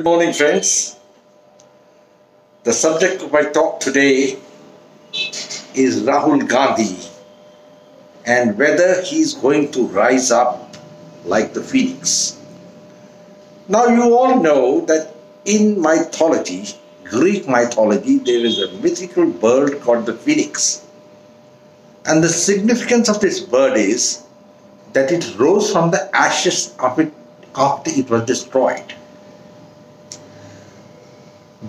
morning, friends. The subject of my talk today is Rahul Gandhi and whether he's going to rise up like the phoenix. Now, you all know that in mythology, Greek mythology, there is a mythical bird called the phoenix. And the significance of this bird is that it rose from the ashes of it after it was destroyed.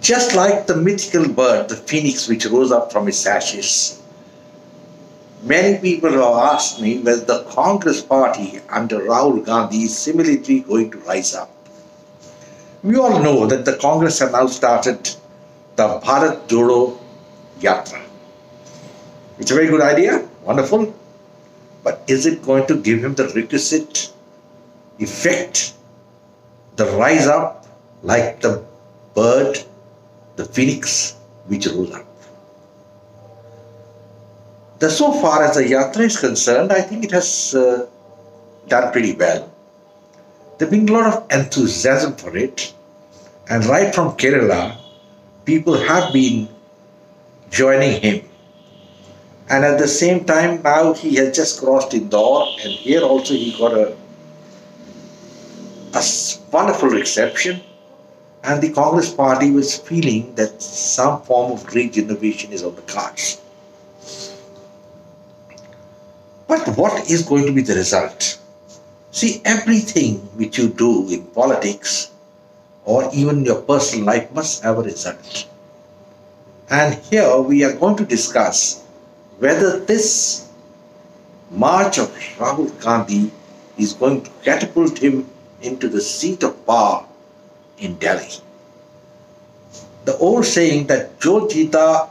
Just like the mythical bird, the phoenix, which rose up from its ashes, many people have asked me whether the Congress party under Rahul Gandhi is similarly going to rise up. We all know that the Congress have now started the Bharat Jodo Yatra. It's a very good idea, wonderful, but is it going to give him the requisite effect, the rise up like the bird, the phoenix which rose up? So far as the yatra is concerned, I think it has done pretty well. There's been a lot of enthusiasm for it, and right from Kerala, people have been joining him. And at the same time, now he has just crossed Indore, and here also he got a wonderful reception. And the Congress party was feeling that some form of regeneration is on the cards. But what is going to be the result? See, everything which you do in politics or even your personal life must have a result. And here we are going to discuss whether this march of Rahul Gandhi is going to catapult him into the seat of power in Delhi. The old saying that Jo Jeeta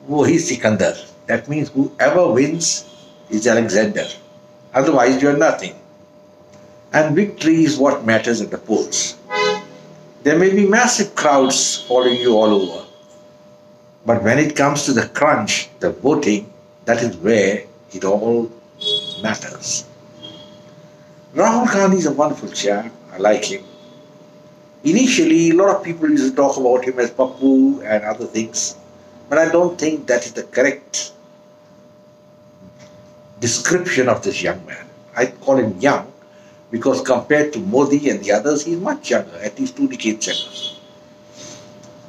Wohi Sikandar, that means whoever wins is Alexander, otherwise you are nothing. And victory is what matters at the polls. There may be massive crowds following you all over, but when it comes to the crunch, the voting, that is where it all matters. Rahul Gandhi is a wonderful chap. I like him. Initially, a lot of people used to talk about him as Pappu and other things, but I don't think that is the correct description of this young man. I call him young because compared to Modi and the others, he is much younger, at least 2 decades younger.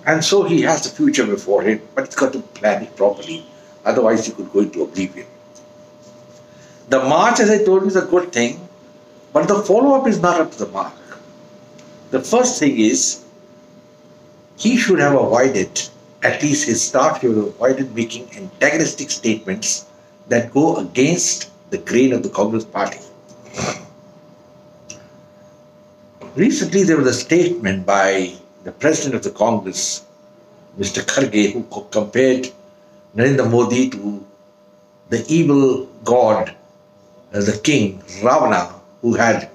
And so he has the future before him, but he's got to plan it properly, otherwise he could go into oblivion. The march, as I told you, is a good thing, but the follow-up is not up to the mark. The first thing is, he should have avoided, at least his staff should have avoided making antagonistic statements that go against the grain of the Congress party. Recently, there was a statement by the President of the Congress, Mr. Kharge, who compared Narendra Modi to the evil god, the king, Ravana, who had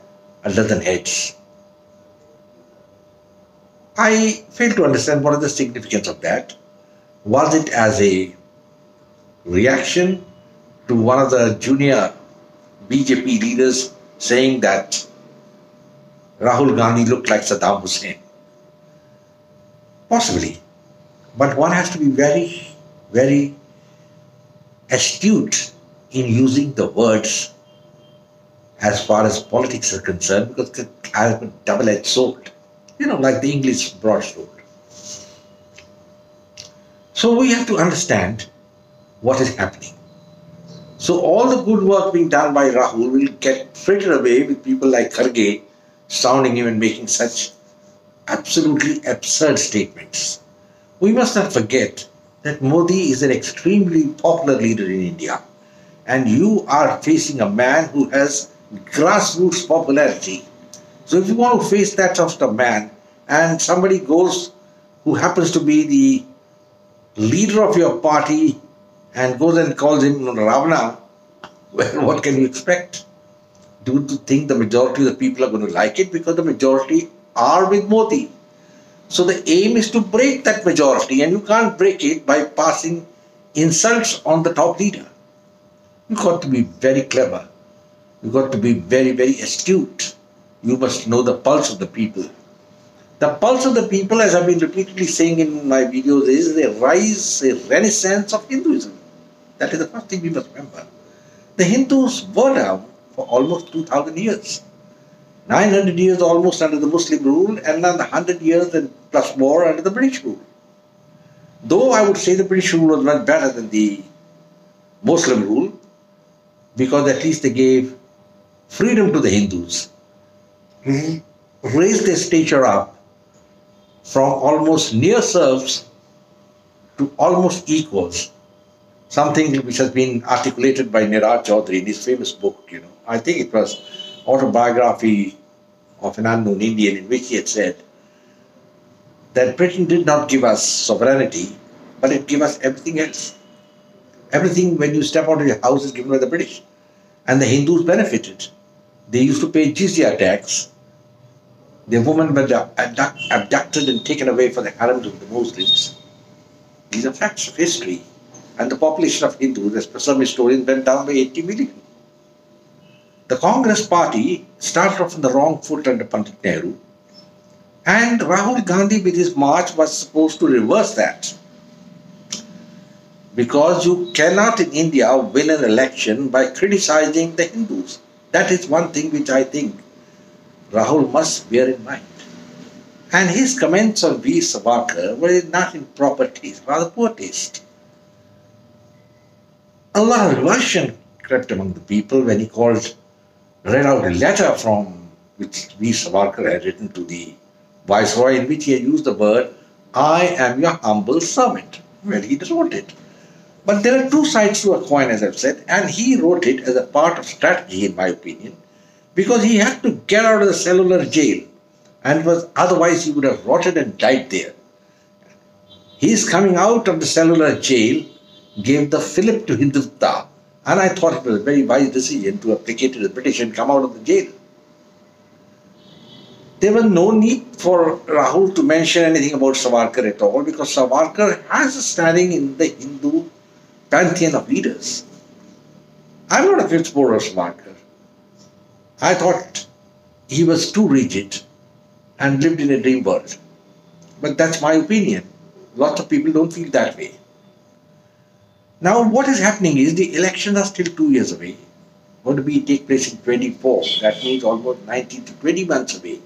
11 heads. I fail to understand what is the significance of that. Was it as a reaction to one of the junior BJP leaders saying that Rahul Gandhi looked like Saddam Hussein? Possibly. But one has to be very, very astute in using the words as far as politics are concerned, because it has a double-edged sword. Like the English broadsword. So we have to understand what is happening. So all the good work being done by Rahul will get frittered away with people like Kharge sounding him and making such absolutely absurd statements. We must not forget that Modi is an extremely popular leader in India, and you are facing a man who has grassroots popularity. So if you want to face that sort of man, and somebody goes who happens to be the leader of your party and goes and calls him Ravana, well, what can you expect? Do you think the majority of the people are going to like it? Because the majority are with Modi. So the aim is to break that majority, and you can't break it by passing insults on the top leader. You've got to be very clever. You've got to be very, very astute. You must know the pulse of the people. The pulse of the people, as I've been repeatedly saying in my videos, is a rise, a renaissance of Hinduism. That is the first thing we must remember. The Hindus were down for almost 2000 years. 900 years almost under the Muslim rule, and another 100 years and plus more under the British rule. Though I would say the British rule was much better than the Muslim rule, because at least they gave freedom to the Hindus, raised their stature up from almost near serfs to almost equals, something which has been articulated by Niraj Chaudhary in his famous book, I think it was Autobiography of an Unknown Indian, in which he had said that Britain did not give us sovereignty, but it gave us everything else. Everything when you step out of your house is given by the British. And the Hindus benefited. They used to pay jizya tax. The women were abducted and taken away for the harems of the Muslims. These are facts of history. And the population of Hindus, as per some historians, went down by 80 million. The Congress party started off on the wrong foot under Pandit Nehru, and Rahul Gandhi with his march was supposed to reverse that. Because you cannot in India win an election by criticizing the Hindus. That is one thing which I think Rahul must bear in mind. And his comments on Veer Savarkar were not in proper taste, rather poor taste. A lot of revulsion crept among the people when he read out a letter from which Veer Savarkar had written to the Viceroy, in which he had used the word, "I am your humble servant." Well, he wrote it. But there are two sides to a coin, as I've said, and he wrote it as a part of strategy, in my opinion, because he had to get out of the cellular jail, and otherwise he would have rotted and died there. His coming out of the cellular jail gave the fillip to Hindutva, and I thought it was a very wise decision to have placated the British and come out of the jail. There was no need for Rahul to mention anything about Savarkar at all, because Savarkar has a standing in the Hindu pantheon of leaders. I'm not a fifth supporter of Savarkar. I thought he was too rigid and lived in a dream world. But that's my opinion. Lots of people don't feel that way. Now what is happening is the elections are still 2 years away. Going to take place in 24. That means almost 19 to 20 months away.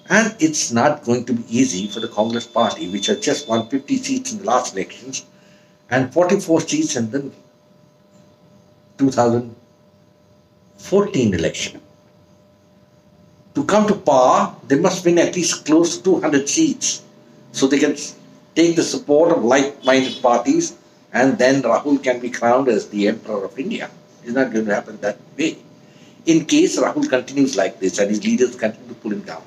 And it's not going to be easy for the Congress party, which has just won 50 seats in the last elections and 44 seats in the 2014 election. To come to power, they must win at least close to 200 seats so they can take the support of like-minded parties, and then Rahul can be crowned as the Emperor of India. It's not going to happen that way. In case Rahul continues like this and his leaders continue to pull him down.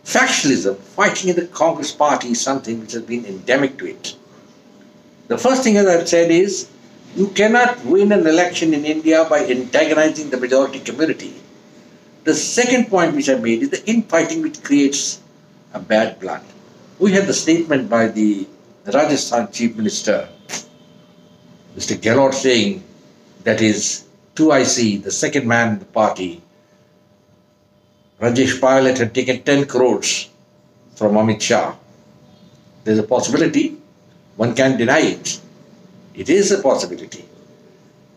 Factionalism, fighting in the Congress party, is something which has been endemic to it. The first thing, as I've said, is you cannot win an election in India by antagonizing the majority community. The second point which I made is the infighting which creates a bad blood. We had the statement by the Rajasthan Chief Minister, Mr. Gehlot, saying that his 2IC, the second man in the party, Rajesh Pilot, had taken 10 crores from Amit Shah. There's a possibility. One can't deny it. It is a possibility.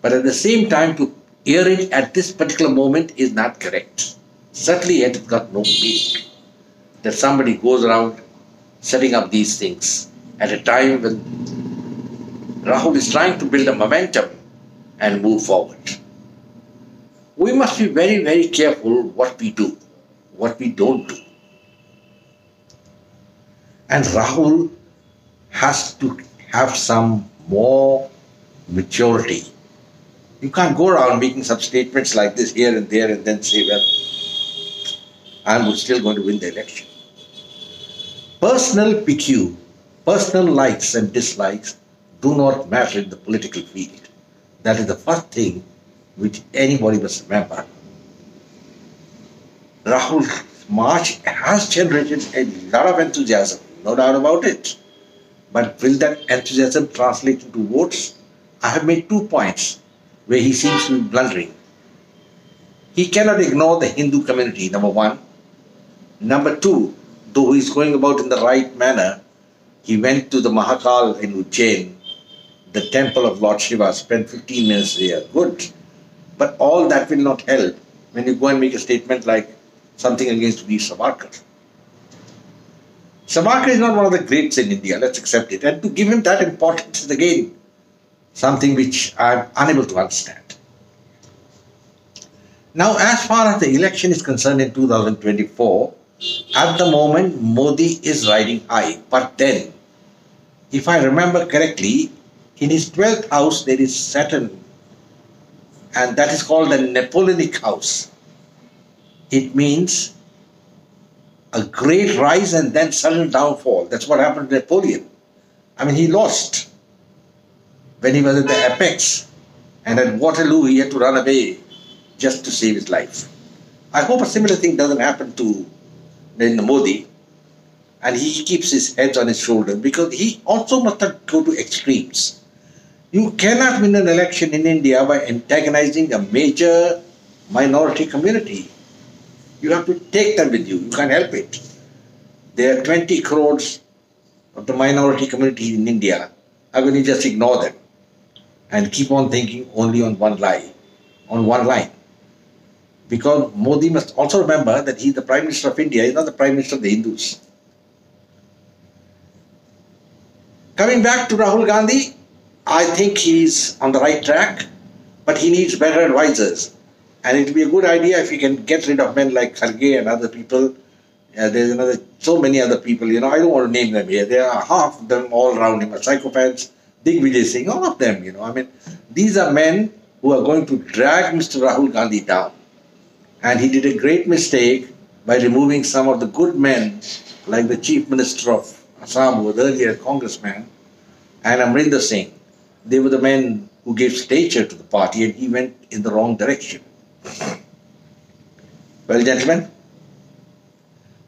But at the same time, to air it at this particular moment is not correct. Certainly it has got no meaning that somebody goes around setting up these things at a time when Rahul is trying to build a momentum and move forward. We must be very, very careful what we do, what we don't do. And Rahul has to have some more maturity. You can't go around making some statements like this here and there and then say, well, I'm still going to win the election. Personal PQ, personal likes and dislikes do not matter in the political field. That is the first thing which anybody must remember. Rahul's march has generated a lot of enthusiasm, no doubt about it. But will that enthusiasm translate into votes? I have made 2 points where he seems to be blundering. He cannot ignore the Hindu community, number one. Number two, though he's going about in the right manner, he went to the Mahakal in Ujjain, the temple of Lord Shiva, spent 15 minutes there. Good. But all that will not help when you go and make a statement like something against Veer Savarkar. Savarkar is not one of the greats in India, let's accept it. And to give him that importance is again something which I'm unable to understand. Now, as far as the election is concerned in 2024, at the moment Modi is riding high. But then, if I remember correctly, in his 12th house there is Saturn, and that is called the Napoleonic house. It means a great rise and then sudden downfall. That's what happened to Napoleon. I mean, he lost when he was at the apex, and at Waterloo he had to run away just to save his life. I hope a similar thing doesn't happen to Modi, and he keeps his head on his shoulders, because he also must not go to extremes. You cannot win an election in India by antagonizing a major minority community. You have to take them with you. You can't help it. There are 20 crores of the minority community in India. How can you just ignore them and keep on thinking only on one line? Because Modi must also remember that he's the Prime Minister of India, he's not the Prime Minister of the Hindus. Coming back to Rahul Gandhi, I think he's on the right track, but he needs better advisors. And it would be a good idea if he can get rid of men like Kharge and other people. There's so many other people, I don't want to name them here. There are half of them all around him are psychopaths. Digvijay Singh, all of them, these are men who are going to drag Mr. Rahul Gandhi down. And he did a great mistake by removing some of the good men, like the Chief Minister of Assam, who was earlier a congressman, and Amrinder Singh. They were the men who gave stature to the party, and he went in the wrong direction. Well, gentlemen,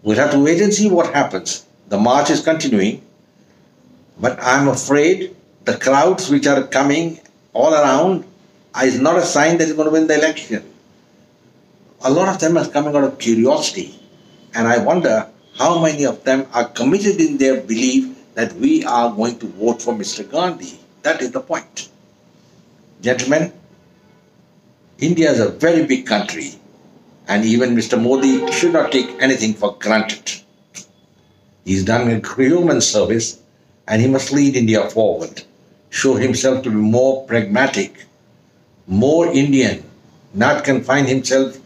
we'll have to wait and see what happens. The march is continuing, but I'm afraid the crowds which are coming all around is not a sign that he's going to win the election. A lot of them are coming out of curiosity, and I wonder how many of them are committed in their belief that we are going to vote for Mr. Gandhi. That is the point. Gentlemen, India is a very big country, and even Mr. Modi should not take anything for granted. He's done a human service, and he must lead India forward, show himself to be more pragmatic, more Indian, not confine himself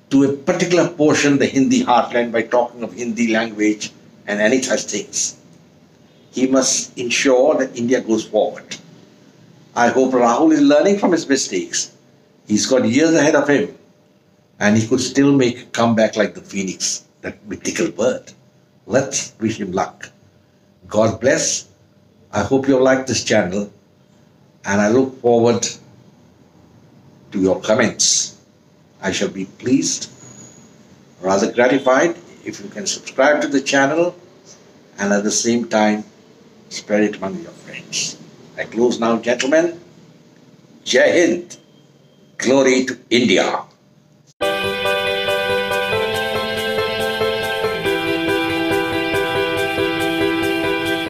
to a particular portion, the Hindi heartland, by talking of Hindi language and any such things. He must ensure that India goes forward. I hope Rahul is learning from his mistakes. He's got years ahead of him, and he could still make a comeback like the phoenix, that mythical bird. Let's wish him luck. God bless. I hope you liked this channel, and I look forward to your comments. I shall be pleased, rather gratified, if you can subscribe to the channel and at the same time spread it among your friends. I close now, gentlemen. Jai Hind. Glory to India.